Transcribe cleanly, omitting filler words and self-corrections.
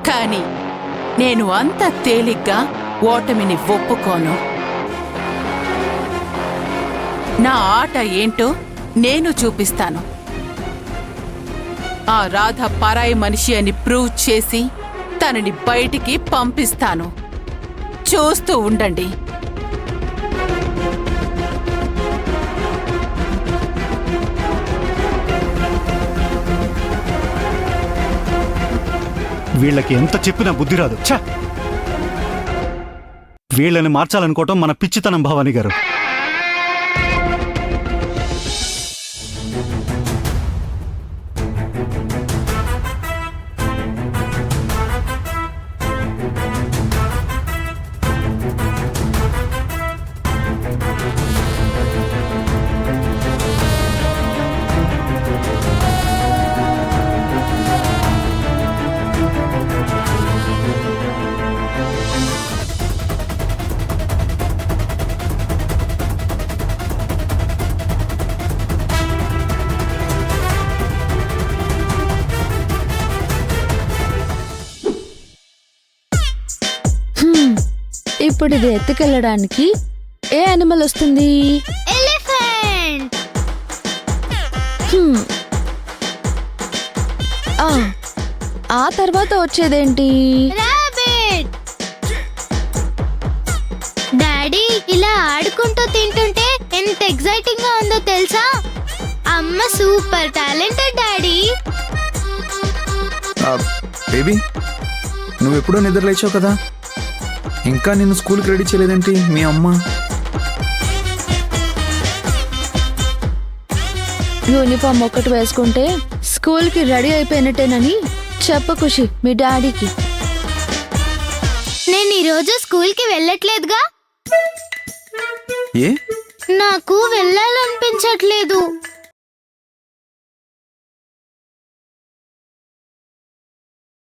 కానీ నేను అంత తేలిగ్గా ఓటమిని ఒప్పుకోను. నా ఆట ఏంటో నేను చూపిస్తాను. ఆ రాధ పరాయి మనిషి అని ప్రూవ్ చేసి తనని బయటికి పంపిస్తాను. చూస్తూ ఉండండి. వీళ్ళకి ఎంత చెప్పినా బుద్ధి రాదు. ఛ! వీళ్ళని మార్చాలనుకోవటం మన పిచ్చితనం భవానీ గారు. ఇప్పుడు ఇది ఎత్తుకెళ్ళడానికి ఏ యానిమల్ వస్తుంది? ఎలిఫెంట్. ఆ తర్వాత వచ్చేదేంటి? రాబిట్. డాడీ ఇలా ఆడుకుంటూ తింటుంటే ఎంత ఎక్సైటింగ్ గా ఉందో తెలుసా? అమ్మ సూపర్ టాలెంటెడ్ డాడీ. బేబీ, నువ్వెప్పుడో నిద్ర లేచావు కదా, ఇంకా నిన్ను స్కూల్కి రెడీ చేయలేదేంటి మీ అమ్మ? యూనిఫామ్ ఒక్కటి వేసుకుంటే స్కూల్కి రెడీ అయిపోయినట్టేనని చెప్ప ఖుషి మీ డాడీకి. నేను ఈరోజు స్కూల్కి వెళ్ళట్లేదుగా. ఏ? నాకు వెళ్ళాలనిపించట్లేదు.